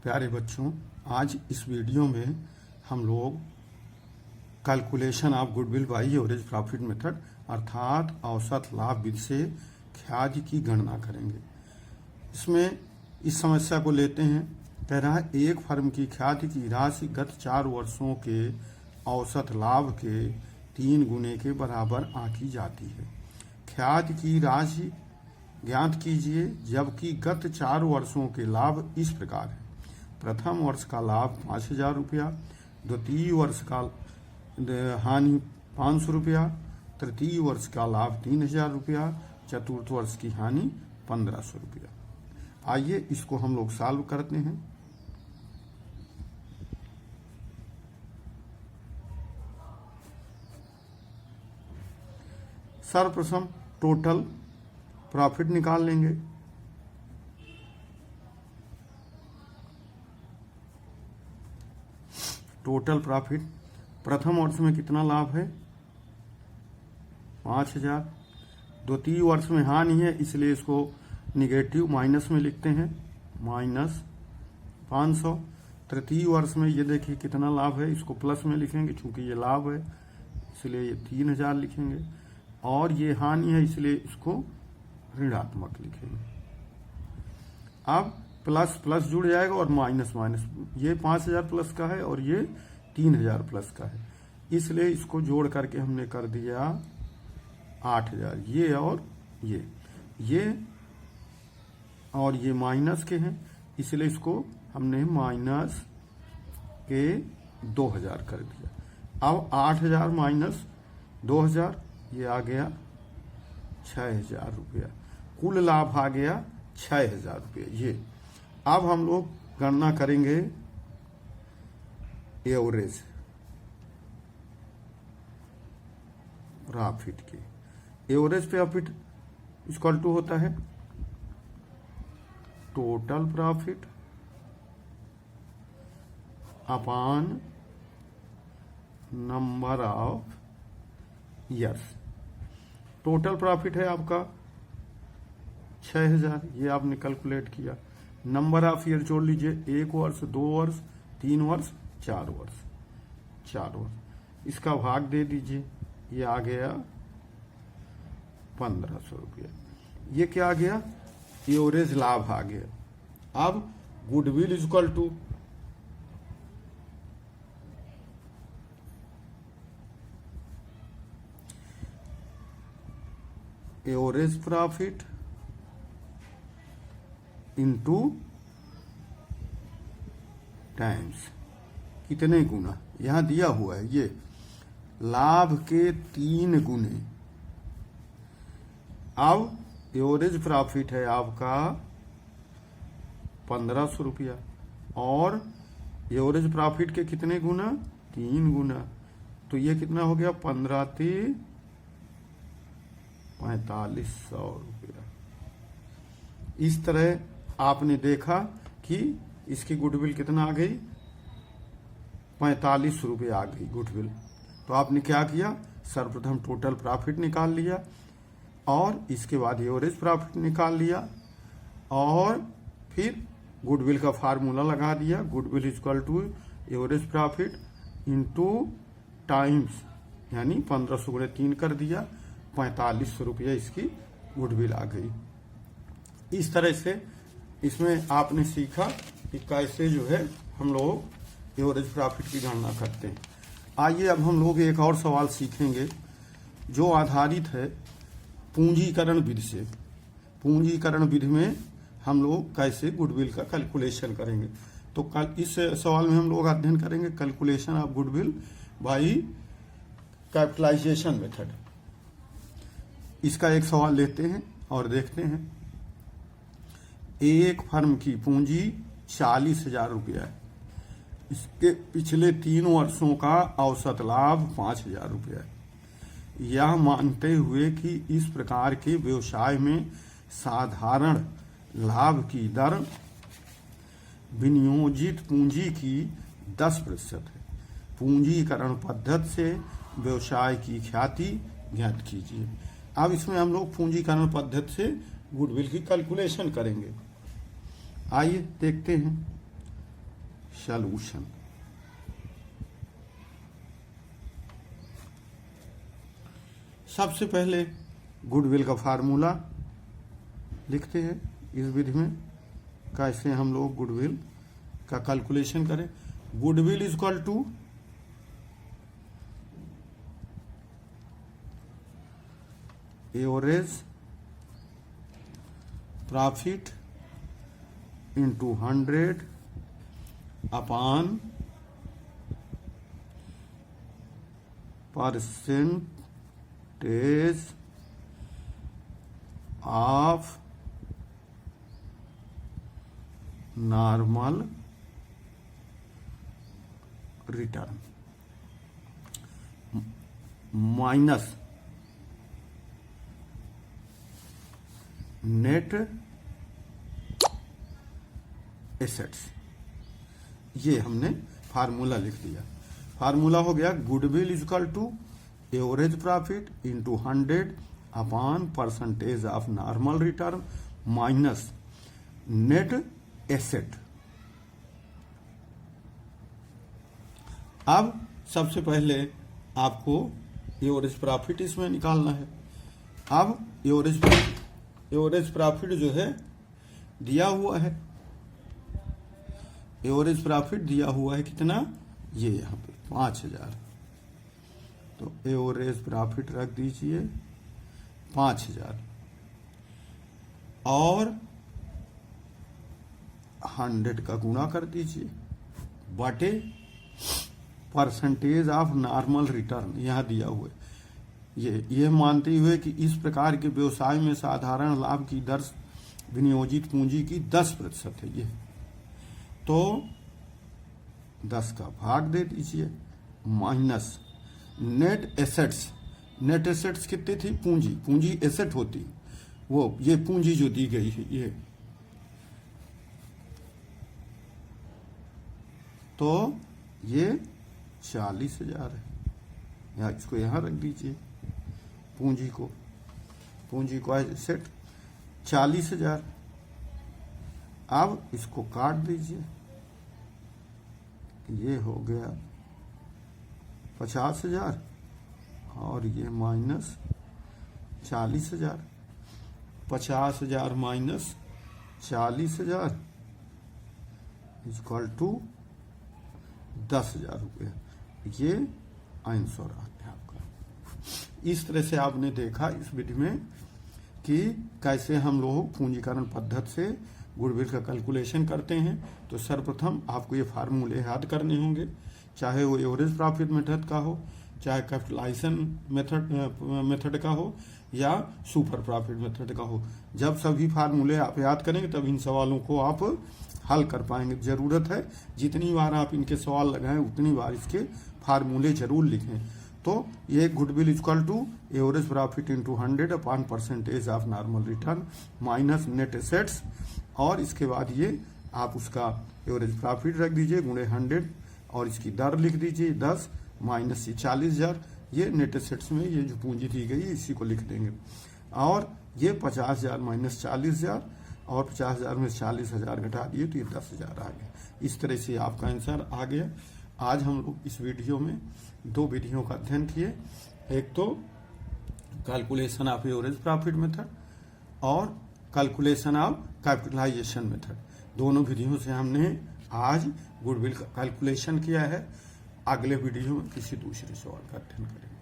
प्यारे बच्चों, आज इस वीडियो में हम लोग calculation of goodwill by average profit method अर्थात औसत लाभ विधि से ख्याति की गणना करेंगे। इसमें इस समस्या को लेते हैं। कह रहा है एक फर्म की ख्याति की राशि गत 4 वर्षों के औसत लाभ के 3 गुने के बराबर आंकी जाती है। ख्याति की राशि ज्ञात कीजिए, जबकि गत 4 वर्षों के लाभ इस प्रकार है। प्रथम वर्ष का लाभ 5,000 रुपया, द्वितीय वर्ष का हानि 500 रुपया, तृतीय वर्ष का लाभ 3,000 रुपया, चतुर्थ वर्ष की हानि 1,500 रुपया। आइए इसको हम लोग सॉल्व करते हैं। सर्वप्रथम टोटल प्रॉफिट निकाल लेंगे। टोटल प्रॉफिट प्रथम वर्ष में कितना लाभ है? 5,000। द्वितीय वर्ष में हानि है, इसलिए इसको निगेटिव माइनस में लिखते हैं, -500। तृतीय वर्ष में ये देखिए कितना लाभ है, इसको प्लस में लिखेंगे चूंकि ये लाभ है, इसलिए ये 3,000 लिखेंगे। और ये हानि है, इसलिए इसको ऋणात्मक लिखेंगे। अब प्लस प्लस जुड़ जाएगा और माइनस माइनस, ये 5,000 प्लस का है और ये 3,000 प्लस का है, इसलिए इसको जोड़ करके हमने कर दिया 8,000। ये और ये और ये माइनस के हैं, इसलिए इसको हमने माइनस के 2,000 कर दिया। अब 8,000 माइनस 2,000, ये आ गया 6,000 रुपया। कुल लाभ आ गया 6,000 रुपये। ये अब हम लोग गणना करेंगे एवरेज प्रॉफिट की। एवरेज प्रॉफिट इक्वल टू होता है total profit upon number of years. Total profit है आपका 6,000, ये आपने कैलकुलेट किया। नंबर ऑफ ईयर जोड़ लीजिए, 1 वर्ष, 2 वर्ष, 3 वर्ष, 4 वर्ष, 4 वर्ष। इसका भाग दे दीजिए, ये आ गया 1,500 रुपया। ये क्या आ गया? एवरेज लाभ आ गया। अब goodwill equal to average profit into times कितने गुना, यहां दिया हुआ है ये लाभ के 3 गुने। अब एवरेज प्रॉफिट है आपका 1,500 रुपया और एवरेज प्रॉफिट के कितने गुना? 3 गुना। तो ये कितना हो गया? 15 ते 4,500 रुपया। इस तरह आपने देखा कि इसकी गुडविल कितना आ गई? 45 रुपये आ गई गुडविल। तो आपने क्या किया? सर्वप्रथम टोटल प्रॉफिट निकाल लिया और इसके बाद एवरेज प्रॉफिट निकाल लिया और फिर गुडविल का फार्मूला लगा दिया। Goodwill equal to average profit into times, यानी 1,500 गुणे 3 कर दिया, 45 रुपये इसकी गुडविल आ गई। इस तरह से इसमें आपने सीखा कि कैसे जो है हम लोग एवरेज प्रॉफिट की गणना करते हैं। आइए अब हम लोग एक और सवाल सीखेंगे जो आधारित है पूंजीकरण विधि से। पूंजीकरण विधि में हम लोग कैसे गुडविल का कैलकुलेशन करेंगे। तो कल इस सवाल में हम लोग अध्ययन करेंगे calculation of goodwill by capitalisation method. इसका एक सवाल लेते हैं और देखते हैं। एक फर्म की पूंजी 40,000 रुपया है। इसके पिछले 3 वर्षों का औसत लाभ 5,000 रुपया है। यह मानते हुए कि इस प्रकार के व्यवसाय में साधारण लाभ की दर विनियोजित पूंजी की 10% है। पूंजीकरण पद्धति से व्यवसाय की ख्याति ज्ञात कीजिए। अब इसमें हम लोग पूंजीकरण पद्धति से गुडविल की कैलकुलेशन करेंगे। आइए देखते हैं। सॉल्यूशन। सबसे पहले गुडविल का फार्मूला लिखते हैं इस विधि में, कैसे हम लोग गुडविल का कैलकुलेशन करें। Goodwill is equal to average profit into 100 upon percentage of normal return minus net assets. ये हमने फार्मूला लिख दिया। फार्मूला हो गया goodwill is equal to average profit into 100 upon percentage of normal return minus net asset. अब सबसे पहले आपको एवरेज प्रॉफिट इसमें निकालना है। अब एवरेज प्रॉफिट जो है दिया हुआ है, एवरेज प्रॉफिट दिया हुआ है कितना, ये यहां पे 5000। तो एवरेज प्रॉफिट रख दीजिए 5000 और 100 का गुणा कर दीजिए बटे परसेंटेज ऑफ नॉर्मल रिटर्न यहां दिया हुआ है। ये मानते हुए कि इस प्रकार के व्यवसाय में साधारण लाभ की दर विनियोजित पूंजी की 10% है। ये तो 10 का भाग दे दीजिए minus net assets. Net assets कितनी थी, पूंजी एसेट होती, वो ये पूंजी जो दी गई है ये, तो ये 40,000 है। यहाँ इसको यहां रख दीजिए, पूंजी को एसेट 40,000। अब इसको काट दीजिए, ये हो गया 50,000 और ये माइनस 40,000। 50,000 माइनस 40,000 इक्वल टू 10,000 रुपये। ये आंसर आता है आपका। इस तरह से आपने देखा इस विधि में कि कैसे हम लोग पूंजीकरण पद्धति से गुडविल का कैलकुलेशन करते हैं। तो सर्वप्रथम आपको ये फार्मूले याद करने होंगे, चाहे वो एवरेज प्रॉफिट मेथड का हो, चाहे कैपिटलाइजेशन मेथड का हो, या सुपर प्रॉफिट मेथड का हो। जब सभी फार्मूले आप याद करेंगे तब इन सवालों को आप हल कर पाएंगे। जरूरत है जितनी बार आप इनके सवाल लगाएं उतनी बार इसके फार्मूले जरूर लिखें। तो ये goodwill equal to average profit into 100 upon percentage of normal return minus net assets, और इसके बाद ये आप उसका एवरेज प्रॉफिट रख दीजिए गुणे 100 और इसकी दर लिख दीजिए 10 माइनस ये 40,000। ये नेट एसेट्स में ये जो पूंजी दी गई इसी को लिख देंगे, और ये 50,000 माइनस 40,000 और 50,000 में 40,000 घटा दिए तो ये 10,000 आ गया। इस तरह से आपका आंसर आ गया। आज हम लोग इस वीडियो में 2 विधियों का अध्ययन किए, एक तो calculation of average profit method और कैलकुलेशन ऑफ कैपिटलाइजेशन मेथड। दोनों विधियों से हमने आज गुडविल का कैलकुलेशन किया है। अगले वीडियो में किसी दूसरे सवाल का अध्ययन करेंगे।